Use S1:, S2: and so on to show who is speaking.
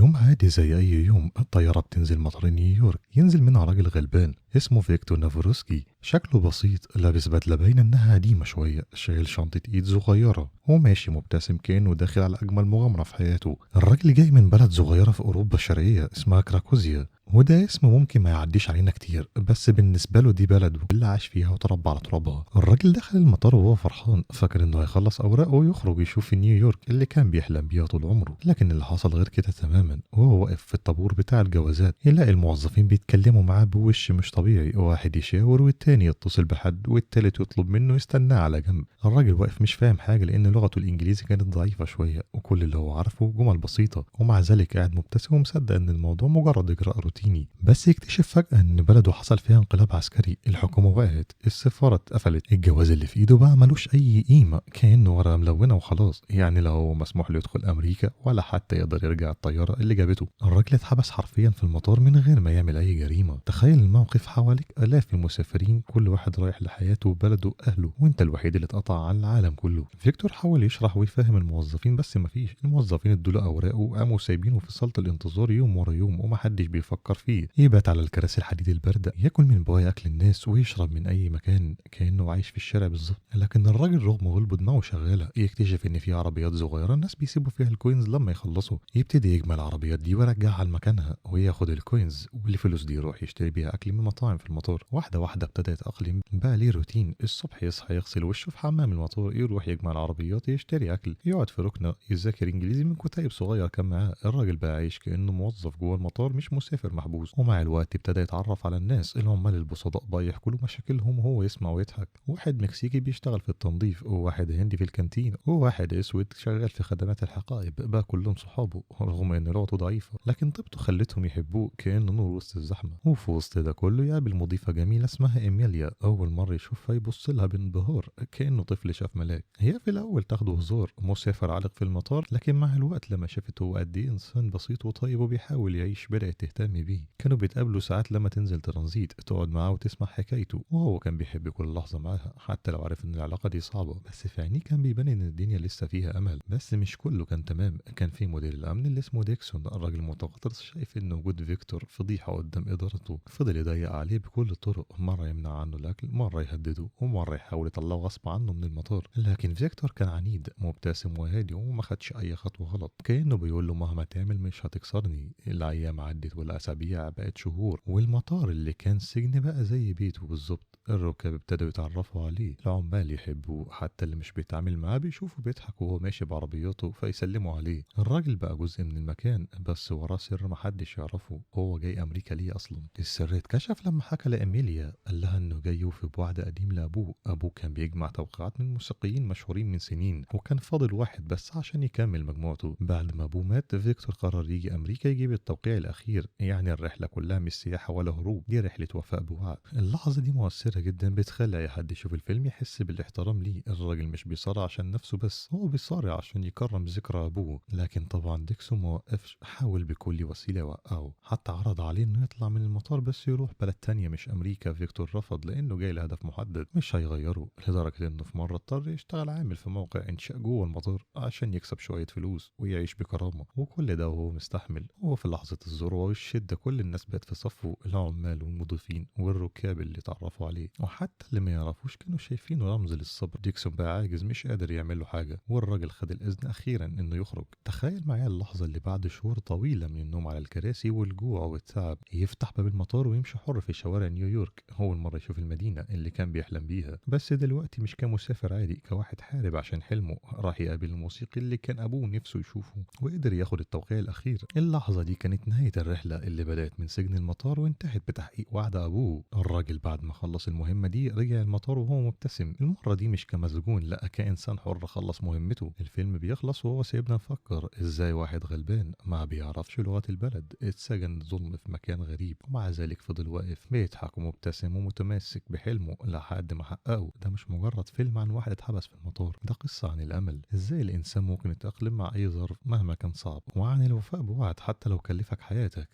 S1: يوم عادي زي أي يوم الطيارة بتنزل مطار نيويورك، ينزل منها راجل غلبان اسمه فيكتور نافوروسكي. شكله بسيط، لابس بدلة باينة إنها قديمة شوية، شايل شنطة إيد صغيرة وماشي مبتسم كأنه داخل على أجمل مغامرة في حياته. الراجل جاي من بلد صغيرة في أوروبا الشرقية اسمها كراكوزيا، وده اسم ممكن ما يعديش علينا كتير، بس بالنسبة له دي بلده اللي عاش فيها وتربى على ترابها. الراجل دخل المطار وهو فرحان، فاكر انه هيخلص اوراقه ويخرج يشوف نيويورك اللي كان بيحلم بيها طول عمره. لكن اللي حصل غير كده تماما. وهو واقف في الطابور بتاع الجوازات يلاقي الموظفين بيتكلموا معاه بوش مش طبيعي، واحد يشاور والتاني يتصل بحد والتالت يطلب منه يستناه على جنب. الراجل واقف مش فاهم حاجة لأن لغته الإنجليزي كانت ضعيفة شوية، وكل اللي هو عارفه جمل بسيطة، ومع ذلك قاعد مبتسم ومصدق إن الموضوع مجرد إجراء روتيني. بس يكتشف فجأة إن بلده حصل فيها انقلاب عسكري، الحكومة وقعت، السفارة اتقفلت، الجواز اللي في إيده بقى ملوش أي قيمة، كأنه ورقة ملونة وخلاص. يعني لا هو مسموح له يدخل أمريكا ولا حتى يقدر يرجع الطيارة اللي جابته. الراجل اتحبس حرفيا في المطار من غير ما يعمل أي جريمة. تخيل الموقف، حواليك آلاف المسافرين كل واحد رايح لحياته وبلده وأهله، وأنت الوحيد اللي اتقطع عن العالم كله. فيكتور حاول يشرح ويفهم الموظفين بس مفيش. الموظفين ادوله أوراقه وقاموا سايبينه في صالة الانتظار يوم ورا يوم، ومحدش بيفكر فيه. يبات على الكراسي الحديد الباردة، ياكل من بواقي أكل الناس ويشرب من أي مكان كأنه عايش في الشارع بالظبط. لكن الراجل رغم غلبه دماغه شغالة، يكتشف إن في عربيات صغيرة الناس بيسيبوا فيها الكوينز لما يخلصوا. يبتدي يجمع العربيات دي ويرجعها لمكانها وياخد الكوينز، والفلوس دي يروح يشتري بيها أكل من مطاعم في المطار. واحدة واحدة ابتدى يتأقلم، بقى ليه روتين. الصبح يصحى يغسل وشه في حمام المطار، يروح يجمع العربيات، يشتري أكل، يقعد في ركنة يذاكر إنجليزي من كتيب صغير كان معاه. الراجل بقى عايش كأنه موظف جوه المطار مش مسافر محبوس. ومع الوقت ابتدى يتعرف على الناس، العمال البسطاء بقى يحكوا له مشاكلهم وهو يسمع ويضحك. واحد مكسيكي بيشتغل في التنظيف، وواحد هندي في الكانتين، وواحد اسود شغال في خدمات الحقائب. بقى كلهم صحابه رغم ان لغته ضعيفه، لكن طيبته خلتهم يحبوه كأنه نور وسط الزحمه. وفي وسط ده كله يقابل مضيفه جميله اسمها ايميليا، اول مره يشوفها يبص لها بانبهار كأنه طفل شاف ملاك. هي في الاول تاخده هزار، مسافر عالق في المطار، لكن مع الوقت لما شافته هو قد ايه انسان بسيط وطيب وبيحاول يعيش بدأت تهتم بيه. كانوا بيتقابلوا ساعات لما تنزل ترانزيت، تقعد معاه وتسمع حكايته، وهو كان بيحب كل لحظه معاها حتى لو عارف ان العلاقه دي صعبه. بس في عينيه كان بيبان ان الدنيا لسه فيها امل. بس مش كله كان تمام. كان في مدير الامن اللي اسمه ديكسون، الراجل متغطرس، شايف ان وجود فيكتور فضيحه قدام ادارته. فضل يضيق عليه بكل الطرق، مره يمنع عنه الاكل، مره يهدده، ومره يحاول يطلعه غصب عنه من المطار. لكن فيكتور كان عنيد، مبتسم وهادي، وما خدش اي خطوه غلط، كانه بيقول له مهما تعمل مش هتكسرني. الايام عدت والاسابيع بقت شهور، والمطار اللي كان سجن بقى زي بيته بالظبط. الركاب ابتدوا يتعرفوا عليه، العمال يحبوه، حتى اللي مش بيتعامل معاه بيشوفه بيضحك وهو ماشي بعربيته فيسلموا عليه. الراجل بقى جزء من المكان، بس وراه سر محدش يعرفه، هو جاي أمريكا ليه أصلا. السر اتكشف لما حكى لإيميليا، قال لها إنه جاي يوفي بوعد قديم لأبوه. أبوه كان بيجمع توقيعات من موسيقيين مشهورين من سنين، وكان فاضل واحد بس عشان يكمل مجموعته. بعد ما أبوه مات، فيكتور قرر يجي أمريكا يجيب التوقيع الأخير. يعني الرحلة كلها مش سياحة ولا هروب، دي رحلة وفاء بوعد. اللحظة دي مؤثرة جدا، بتخلي أي حد يشوف الفيلم يحس بالاحترام ليه. الراجل مش بيصارع عشان نفسه بس، هو بيصارع عشان يكرم ذكرى أبوه. لكن طبعا ديكسون ما وقفش، حاول بكل وسيلة يوقعه، حتى عرض عليه إنه يطلع من المطار بس يروح بلد تانية مش أمريكا. فيكتور رفض لأنه جاي لهدف محدد مش هيغيره، لدرجة إنه في مرة اضطر يشتغل عامل في موقع إنشاء جوه المطار عشان يكسب شوية فلوس ويعيش بكرامة. وكل ده وهو مستحمل. هو في لحظة الذروة والشدة كل الناس بقت في صفه، العمال والمضيفين والركاب اللي اتعرفوا عليه، وحتى اللي ما يعرفوش كانوا شايفينه رمز للصبر. ديكسون بقى عاجز مش قادر يعمل له حاجة، والراجل خد الإذن أخيرا إنه يخرج. تخيل معايا اللحظة اللي بعد شهور طويلة من النوم على الكراسي والجوع والتعب، يفتح باب المطار ويمشي حر في شوارع نيويورك. أول مرة يشوف المدينة اللي كان بيحلم بيها، بس دلوقتي مش كمسافر عادي، كواحد حارب عشان حلمه. راح يقابل الموسيقي اللي كان أبوه نفسه يشوفه، وقدر ياخد التوقيع الأخير. اللحظة دي كانت نهاية الرحلة اللي بدأت من سجن المطار وانتهت بتحقيق وعد أبوه. الراجل بعد ما خلص المهمة دي رجع المطار وهو مبتسم، المرة دي مش كمسجون، لا كإنسان حر خلص مهمته. الفيلم بيخلص وهو سيبنا نفكر ازاي واحد غلبان ما بيعرفش لغة البلد اتسجن ظلم في مكان غريب، ومع ذلك فضل واقف بيضحك ومبتسم ومتمسك بحلمه لحد ما حققه. ده مش مجرد فيلم عن واحد اتحبس في المطار، ده قصة عن الأمل، ازاي الإنسان ممكن يتأقلم مع أي ظرف مهما كان صعب، وعن الوفاء بوعد حتى لو كلفك حياتك.